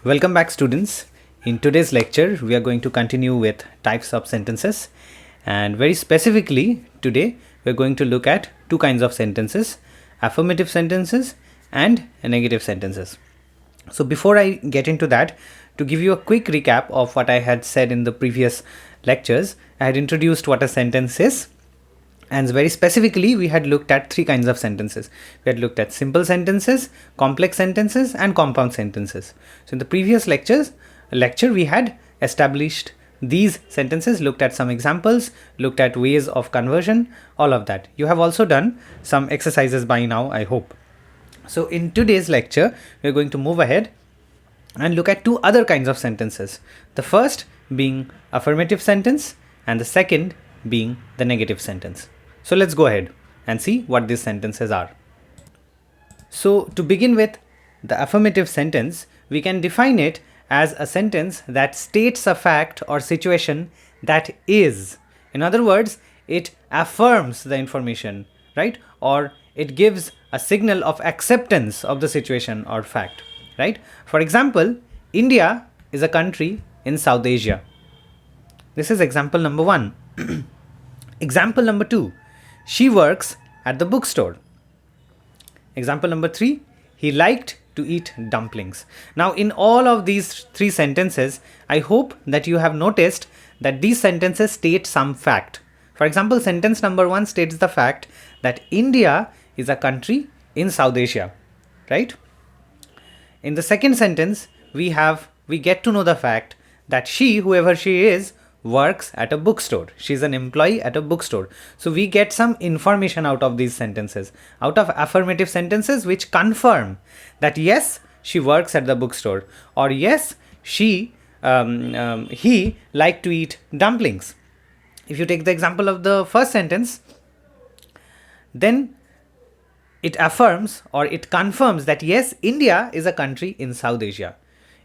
Welcome back, students. In today's lecture, we are going to continue with types of sentences, and very specifically today we are going to look at two kinds of sentences: affirmative sentences and negative sentences. So before I get into that, to give you a quick recap of what I had said in the previous lectures, I had introduced what a sentence is. And very specifically, we had looked at three kinds of sentences. We had looked at simple sentences, complex sentences, and compound sentences. So in the previous lecture, we had established these sentences, looked at some examples, looked at ways of conversion, all of that. You have also done some exercises by now, I hope. So in today's lecture, we are going to move ahead and look at two other kinds of sentences. The first being affirmative sentence, and the second being the negative sentence. So let's go ahead and see what these sentences are. So to begin with, the affirmative sentence, we can define it as a sentence that states a fact or situation that is. In other words, it affirms the information, right? Or it gives a signal of acceptance of the situation or fact, right? For example, India is a country in South Asia. This is example number one. Example number two, she works at the bookstore. Example number three, he liked to eat dumplings. Now, in all of these three sentences, I hope that you have noticed that these sentences state some fact. For example, sentence number one states the fact that India is a country in South Asia, right? In the second sentence, we get to know the fact that she, whoever she is, works at a bookstore. She's an employee at a bookstore. So we get some information out of these sentences, out of affirmative sentences, which confirm that yes, she works at the bookstore, or yes, he liked to eat dumplings. If you take the example of the first sentence, then it affirms or it confirms that yes, India is a country in South Asia.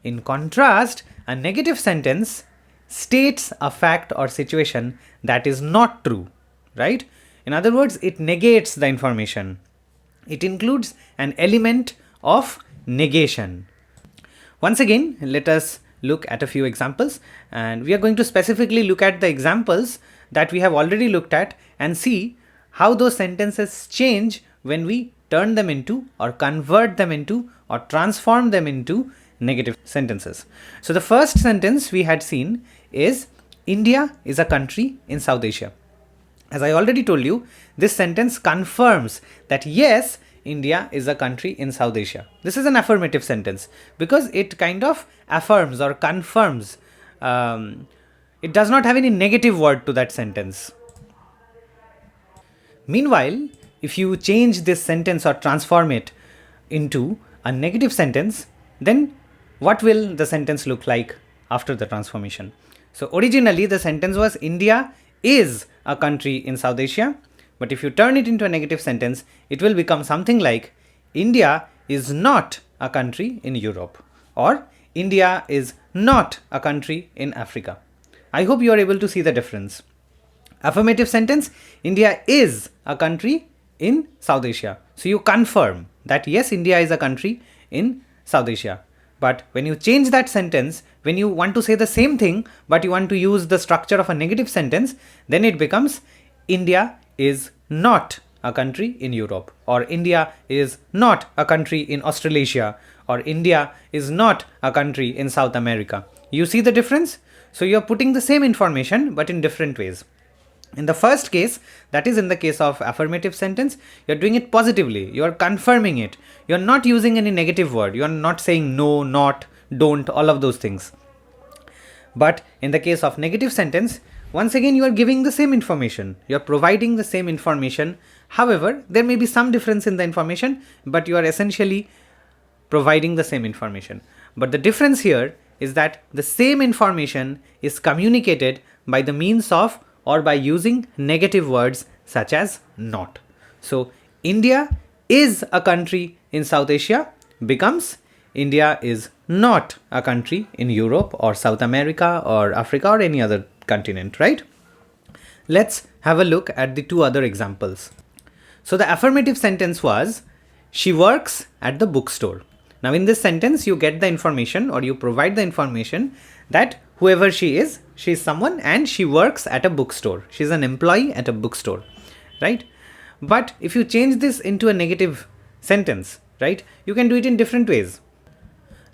In contrast, a negative sentence states a fact or situation that is not true, right? In other words, it negates the information. It includes an element of negation. Once again, let us look at a few examples, and we are going to specifically look at the examples that we have already looked at and see how those sentences change when we turn them into or convert them into or transform them into negative sentences. So the first sentence we had seen is India is a country in South Asia. As I already told you, this sentence confirms that yes, India is a country in South Asia. This is an affirmative sentence because it kind of affirms or confirms. It does not have any negative word to that sentence. Meanwhile, if you change this sentence or transform it into a negative sentence, then what will the sentence look like after the transformation? So originally the sentence was India is a country in South Asia, but if you turn it into a negative sentence, it will become something like India is not a country in Europe, or India is not a country in Africa. I hope you are able to see the difference. Affirmative sentence, India is a country in South Asia. So you confirm that yes, India is a country in South Asia. But when you change that sentence, when you want to say the same thing, but you want to use the structure of a negative sentence, then it becomes India is not a country in Europe, or India is not a country in Australasia, or India is not a country in South America. You see the difference? So you're putting the same information, but in different ways. In the first case, that is in the case of affirmative sentence, you're doing it positively. You're confirming it. You're not using any negative word. You're not saying no, not, don't, all of those things. But in the case of negative sentence, once again, you are giving the same information. You're providing the same information. However, there may be some difference in the information, but you are essentially providing the same information. But the difference here is that the same information is communicated by the means of or by using negative words such as not. So India is a country in South Asia becomes India is not a country in Europe or South America or Africa or any other continent, right? Let's have a look at the two other examples. So the affirmative sentence was, she works at the bookstore. Now in this sentence, you get the information, or you provide the information that whoever she is someone and she works at a bookstore. She's an employee at a bookstore, right? But if you change this into a negative sentence, right, you can do it in different ways.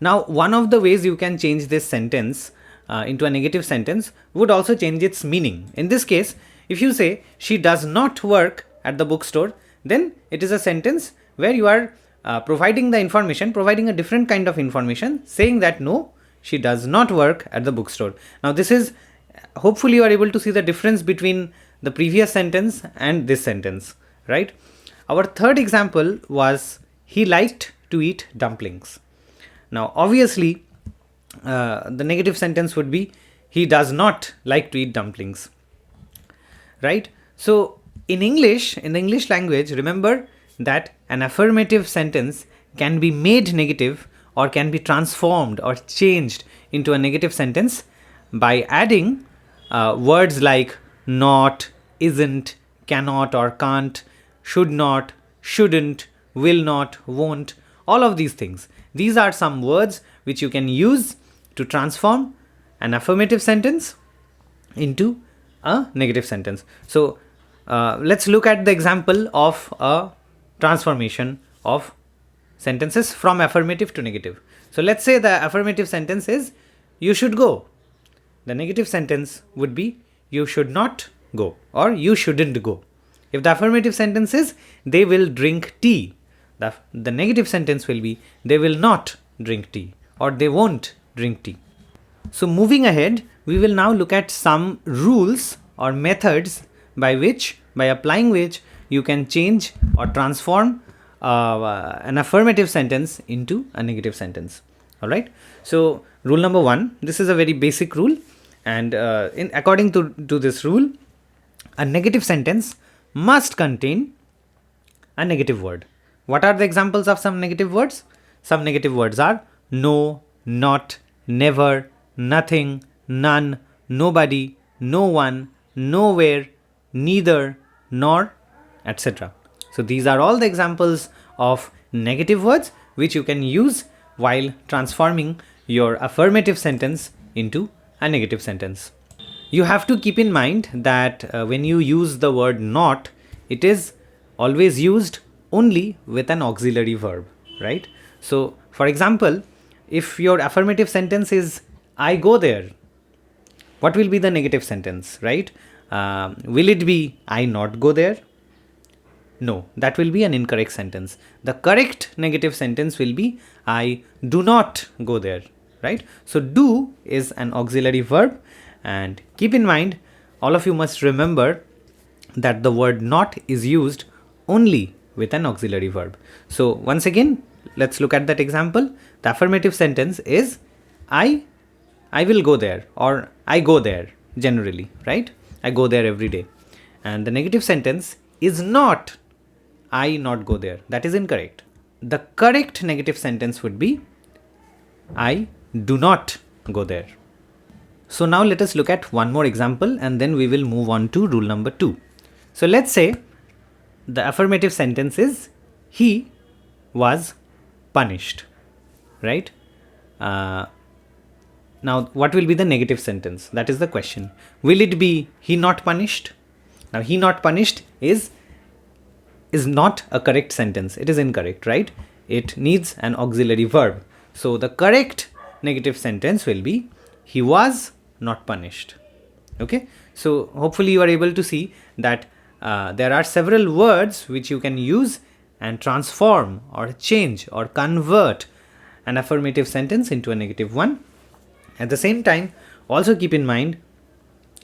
Now, one of the ways you can change this sentence into a negative sentence would also change its meaning. In this case, if you say she does not work at the bookstore, then it is a sentence where you are providing the information, providing a different kind of information, saying that no, she does not work at the bookstore. Now this is, hopefully you are able to see the difference between the previous sentence and this sentence, right? Our third example was he liked to eat dumplings. Now obviously the negative sentence would be he does not like to eat dumplings, right? So in English, in the English language, remember that an affirmative sentence can be made negative or can be transformed or changed into a negative sentence by adding words like not, isn't, cannot or can't, should not, shouldn't, will not, won't, all of these things. These are some words which you can use to transform an affirmative sentence into a negative sentence. So let's look at the example of a transformation of sentences from affirmative to negative. So let's say the affirmative sentence is you should go. The negative sentence would be you should not go or you shouldn't go. If the affirmative sentence is they will drink tea, the negative sentence will be they will not drink tea or they won't drink tea. So moving ahead, we will now look at some rules or methods by applying which you can change or transform an affirmative sentence into a negative sentence. All right. So rule number 1, this is a very basic rule, and according to this rule, a negative sentence must contain a negative word. What are the examples of some negative words? Some negative words are no, not, never, nothing, none, nobody, no one, nowhere, neither, nor, etc. So these are all the examples of negative words which you can use while transforming your affirmative sentence into a negative sentence. You have to keep in mind that when you use the word not, it is always used only with an auxiliary verb, right? So for example, if your affirmative sentence is I go there, what will be the negative sentence, right? Will it be I not go there? No, that will be an incorrect sentence. The correct negative sentence will be I do not go there, right? So do is an auxiliary verb, and keep in mind, all of you must remember that the word not is used only with an auxiliary verb. So once again, let's look at that example. The affirmative sentence is I will go there, or I go there generally, right? I go there every day. And the negative sentence is not I not go there. That is incorrect. The correct negative sentence would be I do not go there. So now let us look at one more example and then we will move on to rule number 2. So let's say the affirmative sentence is he was punished, right? Now what will be the negative sentence? That is the question. Will it be he not punished? Now he not punished is not a correct sentence. It is incorrect, right? It needs an auxiliary verb. So the correct negative sentence will be he was not punished. Okay, so hopefully you are able to see that there are several words which you can use and transform or change or convert an affirmative sentence into a negative one. At the same time, also keep in mind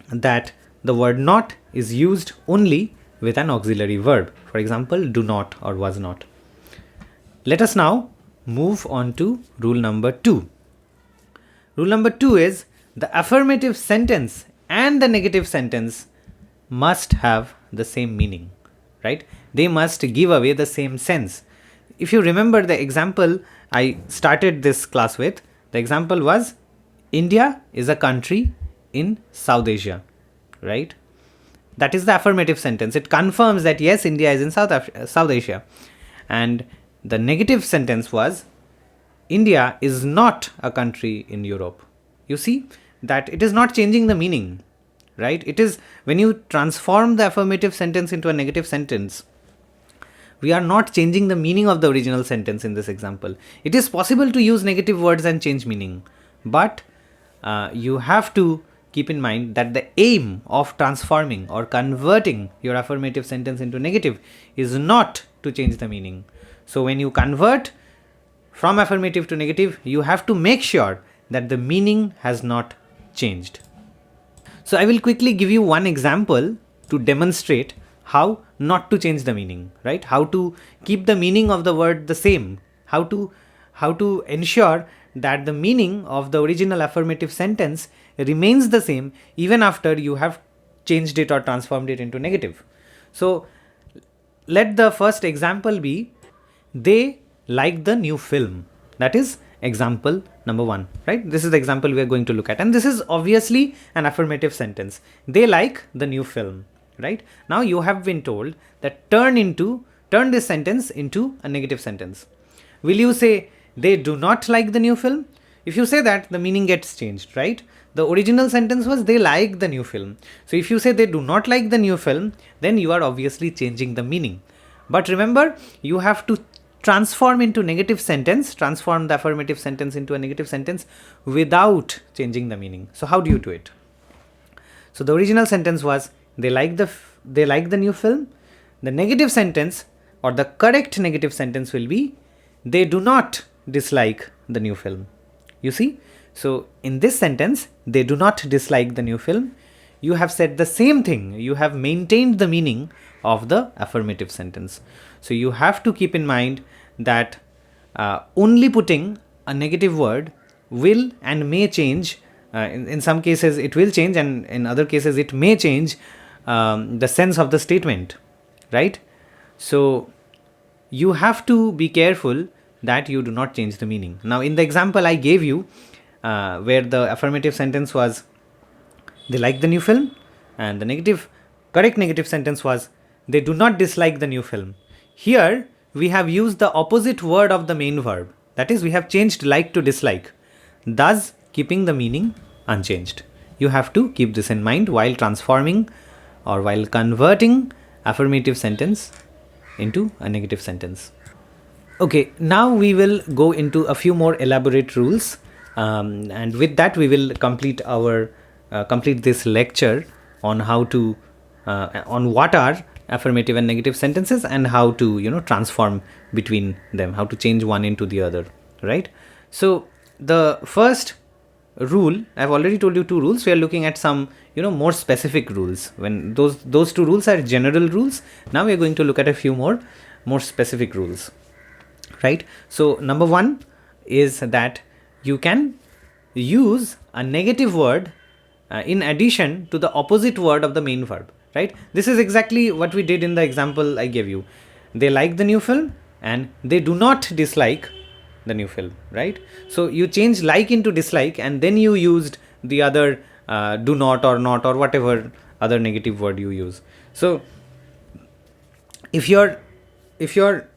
that the word not is used only with an auxiliary verb. For example, do not or was not. Let us now move on to rule number 2. Rule number 2 is the affirmative sentence and the negative sentence must have the same meaning, right? They must give away the same sense. If you remember the example I started this class with, the example was India is a country in South Asia, right? That is the affirmative sentence. It confirms that yes, India is in South Asia. And the negative sentence was India is not a country in Europe. You see that it is not changing the meaning, right? It is when you transform the affirmative sentence into a negative sentence, we are not changing the meaning of the original sentence in this example. It is possible to use negative words and change meaning, but you have to keep in mind that the aim of transforming or converting your affirmative sentence into negative is not to change the meaning. So when you convert from affirmative to negative, you have to make sure that the meaning has not changed. So I will quickly give you one example to demonstrate how not to change the meaning, right? How to keep the meaning of the word the same, how to ensure that the meaning of the original affirmative sentence remains the same even after you have changed it or transformed it into negative. So let the first example be, they like the new film. That is example number 1, right? This is the example we are going to look at, and this is obviously an affirmative sentence. They like the new film, right? Now you have been told that turn this sentence into a negative sentence. Will you say they do not like the new film? If you say that, the meaning gets changed, right? The original sentence was they like the new film. So if you say they do not like the new film, then you are obviously changing the meaning. But remember, you have to transform the affirmative sentence into a negative sentence without changing the meaning. So how do you do it? So the original sentence was they like the new film. The negative sentence, or the correct negative sentence, will be they do not dislike the new film. You see? So in this sentence, they do not dislike the new film. You have said the same thing. You have maintained the meaning of the affirmative sentence. So you have to keep in mind that only putting a negative word will and may change. In some cases it will change, and in other cases it may change the sense of the statement, right? So you have to be careful that you do not change the meaning. Now in the example I gave you, where the affirmative sentence was they like the new film, and the correct negative sentence was they do not dislike the new film. Here we have used the opposite word of the main verb. That is, we have changed like to dislike, thus keeping the meaning unchanged. You have to keep this in mind while transforming or while converting affirmative sentence into a negative sentence. Okay, now we will go into a few more elaborate rules, and with that we will complete this lecture on how to on what are affirmative and negative sentences and how to transform between them, how to change one into the other, right? So the first rule, I've already told you 2 rules. We are looking at some more specific rules. When those 2 rules are general rules, now we are going to look at a few more specific rules, right? So number 1 is that you can use a negative word in addition to the opposite word of the main verb, right? This is exactly what we did in the example I gave you. They like the new film and they do not dislike the new film, right? So you change like into dislike, and then you used the other do not or not or whatever other negative word you use. So if your affirmative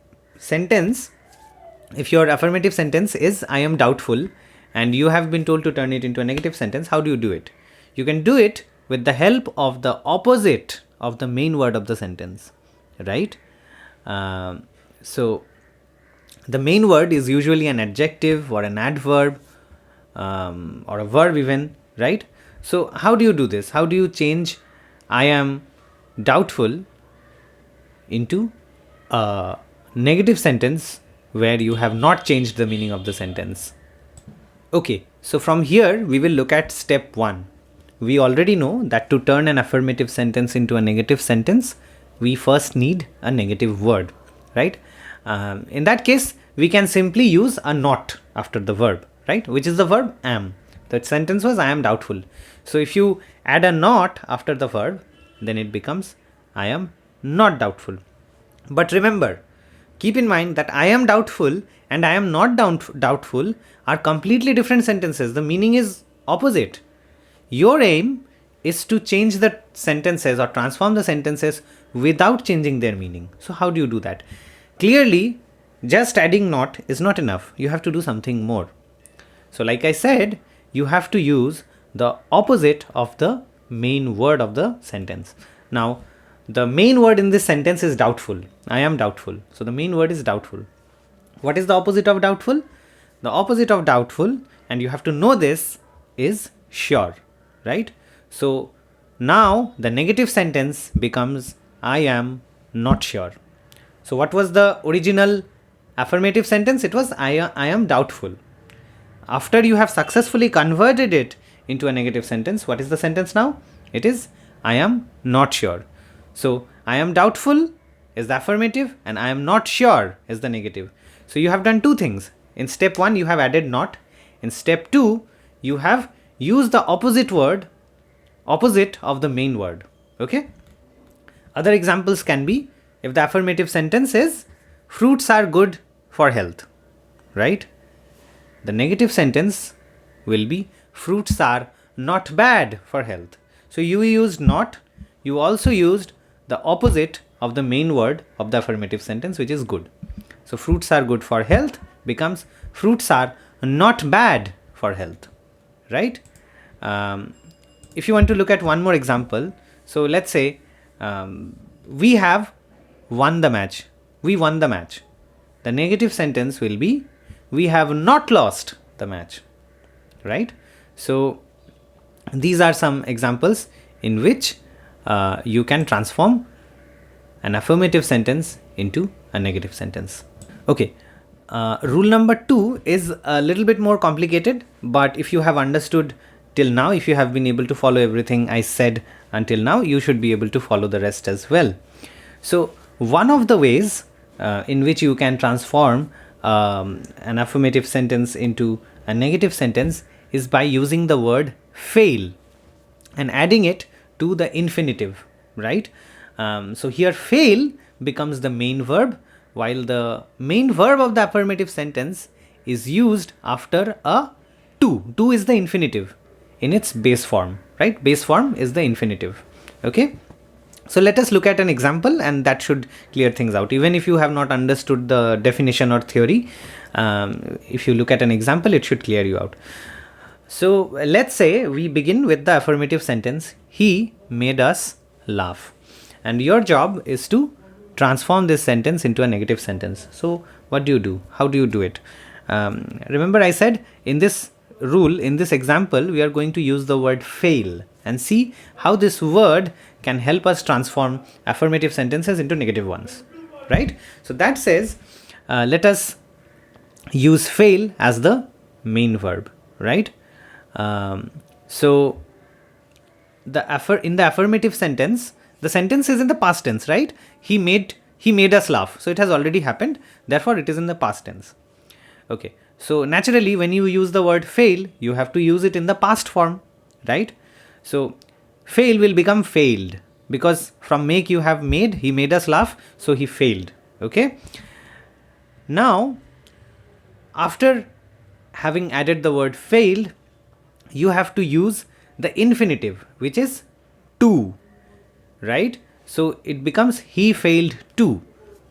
sentence is I am doubtful, and you have been told to turn it into a negative sentence, how do you do it? You can do it with the help of the opposite of the main word of the sentence, right? So the main word is usually an adjective or an adverb or a verb even, right? So how do you do this? How do you change I am doubtful into a negative sentence where you have not changed the meaning of the sentence? Okay, so from here we will look at step 1. We already know that to turn an affirmative sentence into a negative sentence, we first need a negative word, right? In that case, we can simply use a not after the verb, right? Which is the verb am. The sentence was I am doubtful. So if you add a not after the verb, then it becomes I am not doubtful. But remember, keep in mind that I am doubtful and I am not doubtful are completely different sentences. The meaning is opposite. Your aim is to change the sentences or transform the sentences without changing their meaning. So how do you do that? Clearly, just adding not is not enough. You have to do something more. So like I said, you have to use the opposite of the main word of the sentence. Now, the main word in this sentence is doubtful. I am doubtful. So the main word is doubtful. What is the opposite of doubtful? The opposite of doubtful, and you have to know this, is sure, right? So now the negative sentence becomes I am not sure. So what was the original affirmative sentence? It was I am doubtful. After you have successfully converted it into a negative sentence, what is the sentence now? It is I am not sure. So I am doubtful is the affirmative and I am not sure is the negative. So you have done two things. In step 1, you have added not. In step 2, you have used the opposite word, opposite of the main word. Okay? Other examples can be, if the affirmative sentence is fruits are good for health, right? The negative sentence will be fruits are not bad for health. So you used not, you also used the opposite of the main word of the affirmative sentence, which is good. So fruits are good for health becomes fruits are not bad for health, right? If you want to look at one more example, so let's say we have won the match. We won the match. The negative sentence will be we have not lost the match, right? So these are some examples in which you can transform an affirmative sentence into a negative sentence. Okay. Rule number 2 is a little bit more complicated, but if you have understood till now, if you have been able to follow everything I said until now, you should be able to follow the rest as well. So one of the ways in which you can transform an affirmative sentence into a negative sentence is by using the word fail and adding it to the infinitive, right? So here fail becomes the main verb, while the main verb of the affirmative sentence is used after a to. To is the infinitive in its base form, right? Base form is the infinitive. Okay. So let us look at an example, and that should clear things out. Even if you have not understood the definition or theory, if you look at an example, it should clear you out. So let's say we begin with the affirmative sentence, he made us laugh. And your job is to transform this sentence into a negative sentence. So what do? How do you do it? Remember I said in this rule, in this example, we are going to use the word fail and see how this word can help us transform affirmative sentences into negative ones, right? So that says, let us use fail as the main verb, right? So in the affirmative sentence, the sentence is in the past tense, right? He made us laugh. So it has already happened. Therefore, it is in the past tense. Okay. So naturally, when you use the word fail, you have to use it in the past form, right? So fail will become failed because from make you have made, he made us laugh. So he failed. Okay. Now, after having added the word failed, you have to use the infinitive, which is to, right? So it becomes he failed to.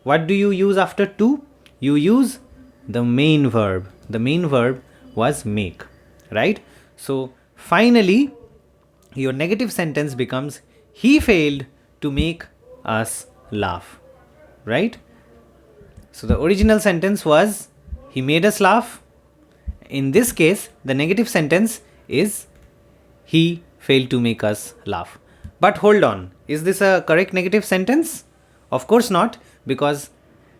What do you use after to? You use the main verb. The main verb was make, right? So finally, your negative sentence becomes he failed to make us laugh, right? So the original sentence was he made us laugh. In this case, the negative sentence is he failed to make us laugh. But hold on, is this a correct negative sentence? Of course not, because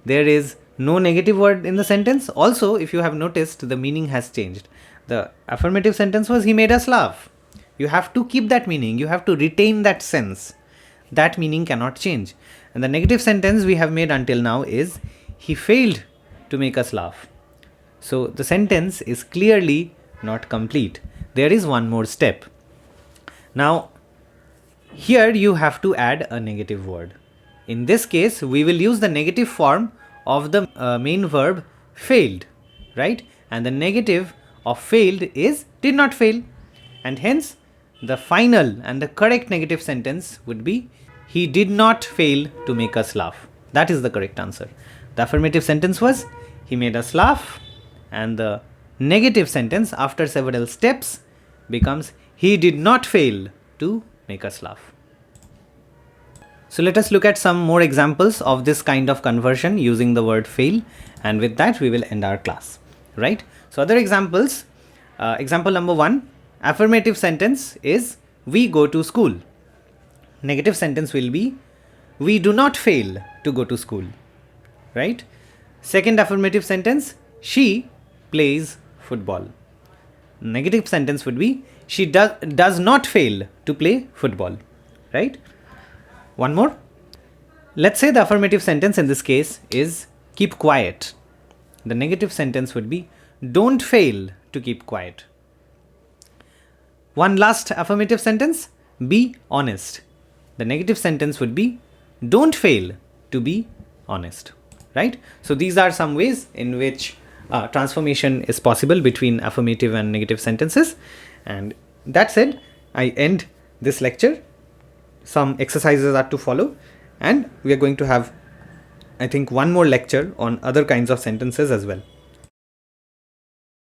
there is no negative word in the sentence. Also, if you have noticed, the meaning has changed. The affirmative sentence was he made us laugh. You have to keep that meaning. You have to retain that sense. That meaning cannot change. And the negative sentence we have made until now is he failed to make us laugh. So the sentence is clearly not complete. There is one more step. Now, here you have to add a negative word. In this case, we will use the negative form of the main verb failed, right? And the negative of failed is did not fail. And hence, the final and the correct negative sentence would be he did not fail to make us laugh. That is the correct answer. The affirmative sentence was he made us laugh, and the negative sentence after several steps becomes he did not fail to make us laugh. So let us look at some more examples of this kind of conversion using the word fail, and with that we will end our class, right? So other examples, example number 1, affirmative sentence is we go to school. Negative sentence will be we do not fail to go to school, right? Second affirmative sentence, she plays football. Negative sentence would be she does not fail to play football, right? One more. Let's say the affirmative sentence in this case is keep quiet. The negative sentence would be don't fail to keep quiet. One last affirmative sentence, be honest. The negative sentence would be don't fail to be honest, right? So these are some ways in which transformation is possible between affirmative and negative sentences. And that said, I end this lecture. Some exercises are to follow, and we are going to have, I think, one more lecture on other kinds of sentences as well.